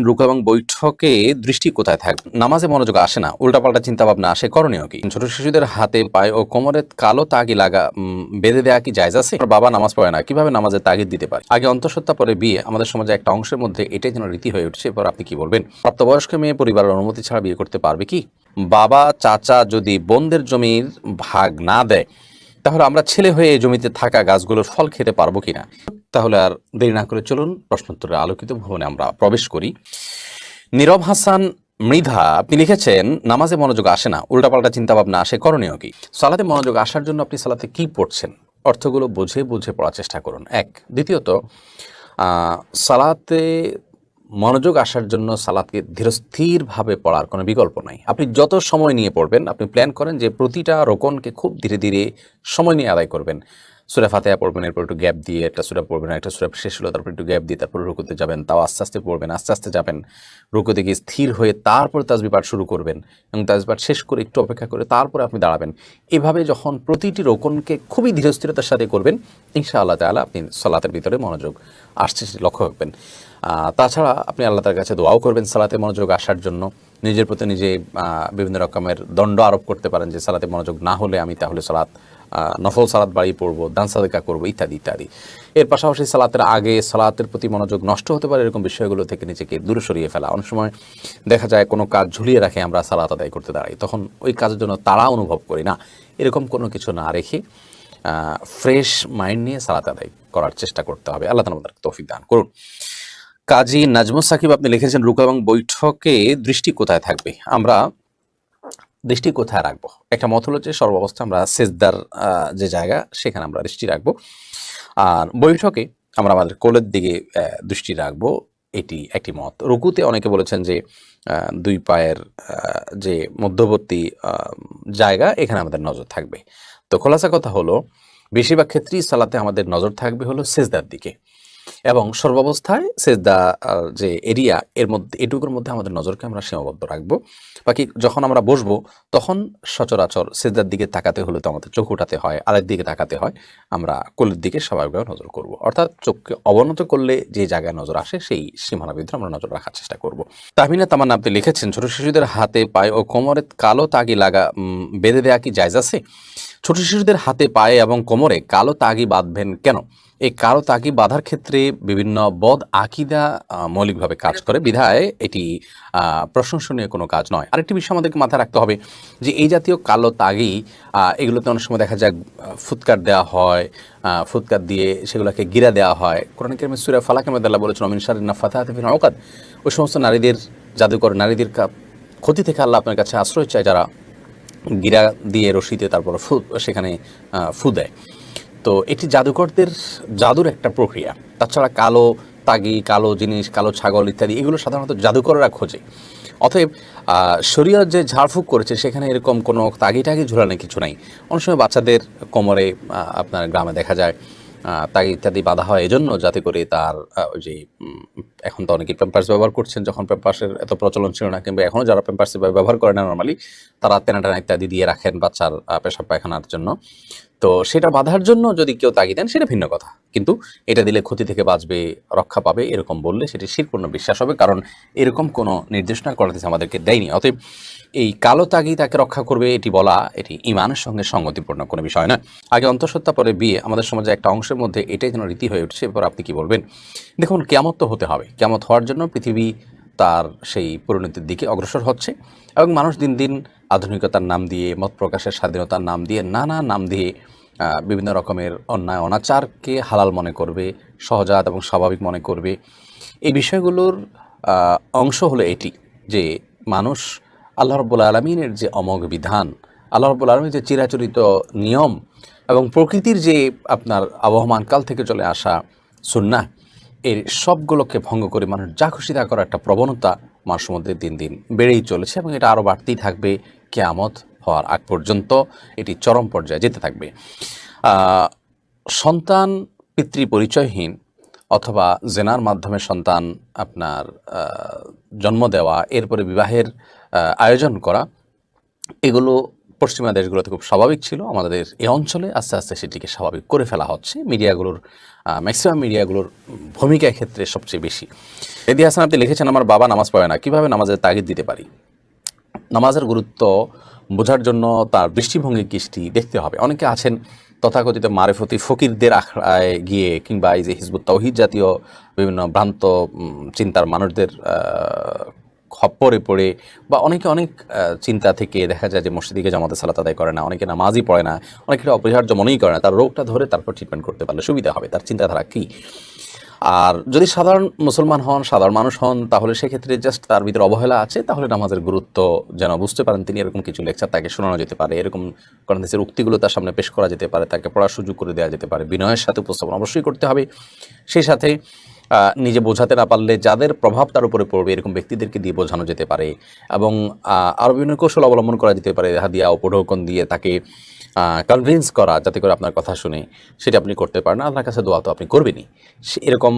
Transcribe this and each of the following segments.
রুকু এবং বৈঠকে দৃষ্টি কোথায় থাকবে? নামাজে মনোযোগ আসে না, উল্টাপাল্টা চিন্তা ভাবনা আসে, করণীয় কি? ছোট শিশুদের হাতে পায়ে ও কোমরে কালো তাগি বেঁধে দেওয়া কি জায়েজ আছে? বাবা নামাজ পড়ে না, কিভাবে নামাজের তাগিদ দিতে পারে? আগে অন্তঃসত্ত্বা পরে বিয়ে, আমাদের সমাজে একটা অংশের মধ্যে এটাই যেন রীতি হয়ে উঠছে। এরপর আপনি কি বলবেন? প্রাপ্তবয়স্ক মেয়ে পরিবারের অনুমতি ছাড়া বিয়ে করতে পারবে কি? বাবা চাচা যদি বোনদের জমির ভাগ না দেয়, তাহলে আমরা ছেলে হয়ে এই জমিতে থাকা গাছগুলোর ফল খেতে পারবো কিনা? তাহলে আর দেরি না করে চলুন প্রশ্নোত্তরের আলোকিত ভবনে আমরা প্রবেশ করি। নীরব হাসান মৃধা আপনি লিখেছেন, নামাজে মনোযোগ আসে না, উল্টাপাল্টা চিন্তা ভাবনা আসে, করণীয় কি? সালাতে মনোযোগ আসার জন্য আপনি সালাতে কি পড়ছেন অর্থগুলো বুঝে বুঝে পড়ার চেষ্টা করুন। এক, দ্বিতীয়ত সালাতে মনোযোগ আসার জন্য সালাতকে ধীরস্থিরভাবে পড়ার কোনো বিকল্প নাই। আপনি যত সময় নিয়ে পড়বেন, আপনি প্ল্যান করেন যে প্রতিটা রোকনকে খুব ধীরে ধীরে সময় নিয়ে আদায় করবেন। সূরা ফাতিহা পড়বেন, এরপর একটু গ্যাপ দিয়ে একটা সূরা পড়বেন, একটা সূরা শেষ হলো তারপর একটু গ্যাপ দিয়ে তারপর রুকুতে যাবেন, তাও আস্তে আস্তে পড়বেন, আস্তে আস্তে যাবেন, রুকুতে গিয়ে স্থির হয়ে তারপর তাসবিহ পাঠ শুরু করবেন এবং তাসবিহ পাঠ শেষ করে একটু অপেক্ষা করে তারপরে আপনি দাঁড়াবেন। এভাবে যখন প্রতিটি রোকনকে খুবই ধীরস্থিরতার সাথে করবেন, ইনশাআল্লাহ তাআলা আপনি সালাতের ভিতরে মনোযোগ আসছে সেটি লক্ষ্য রাখবেন। তাছাড়া আপনি আল্লাহ তার কাছে দোয়াও করবেন সালাতে মনোযোগ আসার জন্য। নিজের প্রতি নিজে বিভিন্ন রকমের দণ্ড আরোপ করতে পারেন যে সালাতে মনোযোগ না হলে আমি তাহলে সালাত নফল সালাত বাড়িয়ে পড়বো, দান সাদেকা করবো, ইত্যাদি ইত্যাদি। এর পাশাপাশি সালাতের আগে সালাতের প্রতি মনোযোগ নষ্ট হতে পারে এরকম বিষয়গুলো থেকে নিজেকে দূরে সরিয়ে ফেলা। অনেক সময় দেখা যায় কোনো কাজ ঝুলিয়ে রাখে আমরা সালাত আদায় করতে দাঁড়াই, তখন ওই কাজের জন্য তাড়া অনুভব করি না। এরকম কোনো কিছু না রেখে ফ্রেশ মাইন্ড নিয়ে সালাত আদায় করার চেষ্টা করতে হবে। আল্লাহ তাআলা আমাদেরকে তৌফিক দান করুন। কাজী নাজমুস সাকিব আপনি লিখেছেন, রুকু এবং বৈঠকে দৃষ্টি কোথায় থাকবে? আমরা দৃষ্টি কোথায় রাখবো? একটা মত হলো যে সর্বাবস্থা আমরা সেজদার যে জায়গা সেখানে আমরা দৃষ্টি রাখবো, আর বৈঠকে আমরা আমাদের কোলের দিকে দৃষ্টি রাখবো, এটি একটি মত। রুকুতে অনেকে বলেছেন যে দুই পায়ের যে মধ্যবর্তী জায়গা এখানে আমাদের নজর থাকবে। তো খোলাসা কথা হলো বেশিরভাগ ক্ষেত্রেই সালাতে আমাদের নজর থাকবে হলো সেজদার দিকে, এবং সর্বাবস্থায় সেজদা যে এরিয়া এর মধ্যে এটুকুর মধ্যে আমাদের নজরকে আমরা সীমাবদ্ধ রাখবো। বাকি যখন আমরা বসবো তখন সচরাচর সেজদার দিকে তাকাতে হলে তো আমাদের চোখ উঠাতে হয়, আরেক দিকে তাকাতে হয়, আমরা কোলের দিকে স্বাভাবিকভাবে নজর করব। অর্থাৎ চোখকে অবনত করলে যে জায়গায় নজর আসে সেই সীমানার ভিতরে আমরা নজর রাখার চেষ্টা করব। তাহমিনা তামান্না আপনি লিখেছেন, ছোট শিশুদের হাতে পায়ে ও কোমরে কালো তাগি বেঁধে দেওয়া কি জায়েজ আছে? ছোট শিশুদের হাতে পায়ে এবং কোমরে কালো তাগি বাঁধবেন কেন? এই কালো তাগি বাঁধার ক্ষেত্রে বিভিন্ন বদ আকিদা মৌলিকভাবে কাজ করে, বিধায় এটি প্রশংসনীয় কোনো কাজ নয়। আরেকটি বিষয় আমাদেরকে মাথায় রাখতে হবে যে এই জাতীয় কালো তাগি এগুলোতে অনেক সময় দেখা যায় ফুৎকার দেওয়া হয়, ফুৎকার দিয়ে সেগুলোকে গিরা দেওয়া হয়। কোরআন কারীমে সূরা ফালাকের মধ্যে আল্লাহ বলেছেন, মিন শাররি নাফাথাতি ফিল উকাদ। ওই সমস্ত নারীদের, জাদুকর নারীদের ক্ষতি থেকে আল্লাহ আপনার কাছে আশ্রয় চায় যারা গিরা দিয়ে রশিতে তারপর সেখানে ফু দেয়। তো এটি জাদুকরদের জাদুর একটা প্রক্রিয়া। তাছাড়া কালো তাগি, কালো জিনিস, কালো ছাগল ইত্যাদি এগুলো সাধারণত জাদুকররা খোঁজে। অতএব শরীয়ত যে ঝাড়ফুঁক করেছে সেখানে এরকম কোনো তাগি টাগি ঝুলানো কিছু নাই। অনেক সময় বাচ্চাদের কোমরে আপনার গ্রামে দেখা যায় তাগি ইত্যাদি বাঁধা হয় এজন্য যাতে করে তার ওই যে এখন তো অনেকেই প্যাম্পার্স ব্যবহার করছেন, যখন প্যাম্পার্সের এত প্রচলন ছিল না, কিংবা এখনও যারা প্যাম্পার্স ব্যবহার করে না নর্মালি, তারা তেনা ইত্যাদি দিয়ে রাখেন বাচ্চার পেশাব পায়খানার জন্য। তো সেটা বাঁধার জন্য যদি কেউ তাগি দেন সেটা ভিন্ন কথা, কিন্তু এটা দিলে ক্ষতি থেকে বাঁচবে, রক্ষা পাবে এরকম বললে সেটি শিরপূর্ণ বিশ্বাস হবে, কারণ এরকম কোনো নির্দেশনা করাতে আমাদেরকে দেয়নি। অতএব এই কালো তাগি তাকে রক্ষা করবে এটি বলা, এটি ঈমানের সঙ্গে সঙ্গতিপূর্ণ কোনো বিষয় না। আগে অন্তঃসত্ত্বা পরে বিয়ে, আমাদের সমাজে একটা অংশের মধ্যে এটাই যেন রীতি হয়ে উঠছে। এরপর আপনি কি বলবেন? দেখুন, কিয়ামত তো হতে হবে, কিয়ামত হওয়ার জন্য পৃথিবী তার সেই পরিণতির দিকে অগ্রসর হচ্ছে, এবং মানুষ দিন দিন আধুনিকতার নাম দিয়ে, মত প্রকাশের স্বাধীনতার নাম দিয়ে, নানা নাম দিয়ে বিভিন্ন রকমের অন্যায় অনাচারকে হালাল মনে করবে, সহজাত এবং স্বাভাবিক মনে করবে। এই বিষয়গুলোর অংশ হলো এটি যে মানুষ আল্লাহ রাব্বুল আলামিনের যে অমোঘ বিধান, আল্লাহ রাব্বুল আলামিনের যে চিরাচরিত নিয়ম এবং প্রকৃতির যে আপনার আবহমান কাল থেকে চলে আসা সুন্নাহ, এর সবগুলোকে ভঙ্গ করে মানুষ যা খুশি তা করার একটা প্রবণতা মানুষের মধ্যে দিন দিন বেড়েই চলেছে, এবং এটা আরও বাড়তেই থাকবে। কিয়ামত হওয়ার আগ পর্যন্ত এটি চরম পর্যায়ে যেতে থাকবে। সন্তান পিতৃ পরিচয়হীন অথবা জেনার মাধ্যমে সন্তান আপনার জন্ম দেওয়া, এরপরে বিবাহের আয়োজন করা, এগুলো পশ্চিমা দেশগুলোতে খুব স্বাভাবিক ছিল। আমাদের এই অঞ্চলে আস্তে আস্তে সেটিকে স্বাভাবিক করে ফেলা হচ্ছে। মিডিয়াগুলোর ম্যাক্সিমাম মিডিয়াগুলোর ভূমিকা ক্ষেত্রে সবচেয়ে বেশি। এদি হাসান আপনি লিখেছেন, আমার বাবা নামাজ পড়ে না, কিভাবে নামাজের তাগিদ দিতে পারি? নামাজের গুরুত্ব বোঝার জন্য তার দৃষ্টিভঙ্গি কৃষ্টি দেখতে হবে। অনেকে আছেন তথাকথিত মারেফতি ফকিরদের আখড়ায় গিয়ে কিংবা এই যে হিজবুত তাওহীদ জাতীয় বিভিন্ন ভ্রান্ত চিন্তার মানুষদের খপ্পরে পড়ে বা অনেকে অনেক চিন্তা থেকে দেখা যায় যে মসজিদে গিয়ে জামাতে সালাত আদায় করে না, অনেকে নামাজই পড়ে না, অনেকে অপরিহার্য মনেই করে না। তার রোগটা ধরে তারপর ট্রিটমেন্ট করতে পারলে সুবিধা হবে। তার চিন্তাধারা কী? আর যদি সাধারণ মুসলমান হন, সাধারণ মানুষ হন, তাহলে সেক্ষেত্রে জাস্ট তার ভিতরে অবহেলা আছে, তাহলে নামাজের গুরুত্ব যেন বুঝতে পারেন তিনি, এরকম কিছু লেকচার তাকে শোনানো যেতে পারে, এরকম কোরআনের উক্তিগুলো তার সামনে পেশ করা যেতে পারে, তাকে পড়ার সুযোগ করে দেওয়া যেতে পারে। বিনয়ের সাথে উপস্থাপন অবশ্যই করতে হবে। সেই সাথে নিজে বোঝাতে না পারলে যাদের প্রভাব তার উপরে পড়বে এরকম ব্যক্তিদেরকে দিয়ে বোঝানো যেতে পারে, এবং আরও বিভিন্ন কৌশল অবলম্বন করা যেতে পারে, হাদিয়া উপঢৌকন দিয়ে তাকে কনভিন্স করা, যাতে করে আপনার কথা শুনে সেটা আপনি করতে পারেন। আপনার কাছে দোয়া তো আপনি করবেনই, এরকম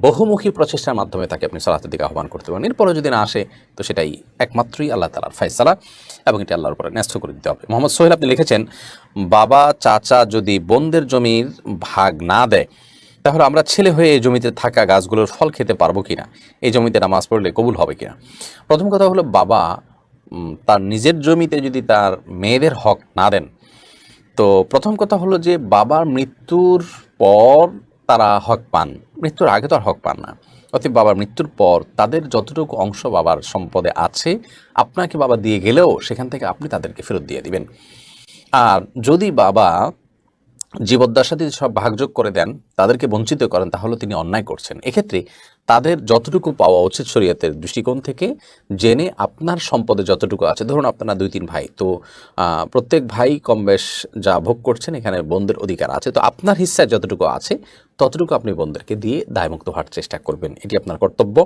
বহুমুখী প্রচেষ্টার মাধ্যমে তাকে আপনি সালাতের দিকে আহ্বান করতে পারেন। এরপরে যদি না আসে তো সেটাই একমাত্রই আল্লাহ তাআলার ফয়সালা, এবং এটি আল্লাহর উপরে ন্যস্ত করে দিতে হবে। মোহাম্মদ সোহেল আপনি লিখেছেন, বাবা চাচা যদি বোনদের জমির ভাগ না দেয় তাহলে আমরা ছেলে হয়ে এই জমিতে থাকা গাছগুলোর ফল খেতে পারবো কিনা, এই জমিতে নামাজ পড়লে কবুল হবে কিনা? প্রথম কথা হলো, বাবা তার নিজের জমিতে যদি তার মেয়েদের হক না দেন, তো প্রথম কথা হলো যে বাবার মৃত্যুর পর তারা হক পান, মৃত্যুর আগে তো আর হক পান না। অতএব বাবার মৃত্যুর পর তাদের যতটুকু অংশ বাবার সম্পদে আছে আপনাকে বাবা দিয়ে গেলেও সেখান থেকে আপনি তাদেরকে ফেরত দিয়ে দিবেন। আর যদি বাবা জীবদ্দশাতে সব ভাগযোগ করে দেন, তাদেরকে বঞ্চিত করেন, তাহলে তিনি অন্যায় করছেন। এক্ষেত্রে তাদের যতটুকু পাওয়া উচিত শরীয়তের দৃষ্টিকোণ থেকে জেনে আপনার সম্পদে যতটুকু আছে, ধরুন আপনারা 2-3 ভাই, তো প্রত্যেক ভাই কম বেশ যা ভোগ করছেন এখানে বোনদের অধিকার আছে, তো আপনার হিস্সায় যতটুকু আছে ততটুকু আপনি বোনদেরকে দিয়ে দায়মুক্ত হওয়ার চেষ্টা করবেন, এটি আপনার কর্তব্য।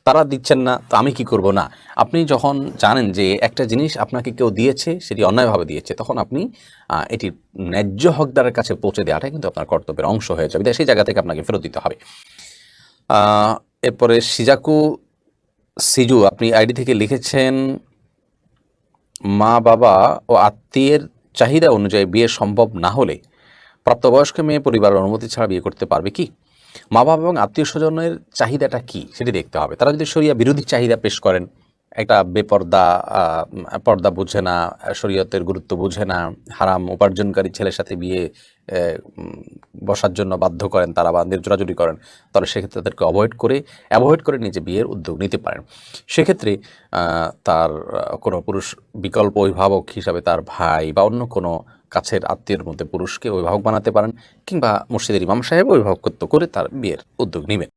তারা দিচ্ছেন না তো আমি কি করব? না, আপনি যখন জানেন যে একটা জিনিস আপনাকে কেউ দিয়েছে, সেটি অন্যায়ভাবে দিয়েছে, তখন আপনি এটির ন্যায্য হকদারের কাছে পৌঁছে দেওয়াটাই কিন্তু আপনার কর্তব্যের অংশ হয়ে যাবে, সেই জায়গা থেকে আপনাকে ফেরত দিতে হবে। এরপরে সিজু আপনি আইডি থেকে লিখেছেন, মা বাবা ও আত্মীয়ের চাহিদা অনুযায়ী বিয়ে সম্ভব না হলে প্রাপ্তবয়স্ক মেয়ে পরিবারের অনুমতি ছাড়া বিয়ে করতে পারবে কি? মা বাবা এবং আত্মীয় স্বজনের চাহিদাটা কি সেটি দেখতে হবে। তারা যদি শরিয়া বিরোধী চাহিদা পেশ করেন, একটা বেপর্দা পর্দা বুঝে না, শরীয়তের গুরুত্ব বুঝে না, হারাম উপার্জনকারী ছেলের সাথে বিয়ে বসার জন্য বাধ্য করেন তারা, বা জোরাজুরি করেন, তাহলে সেক্ষেত্রে তাদেরকে অ্যাভয়েড করে নিজে বিয়ের উদ্যোগ নিতে পারেন। সেক্ষেত্রে তার কোনো পুরুষ বিকল্প অভিভাবক হিসাবে তার ভাই বা অন্য কোনো কাছের আত্মীয়ের মধ্যে পুরুষকে অভিভাবক বানাতে পারেন, কিংবা মসজিদের ইমাম সাহেব অভিভাবকত্ব করে তার বিয়ের উদ্যোগ নেবেন।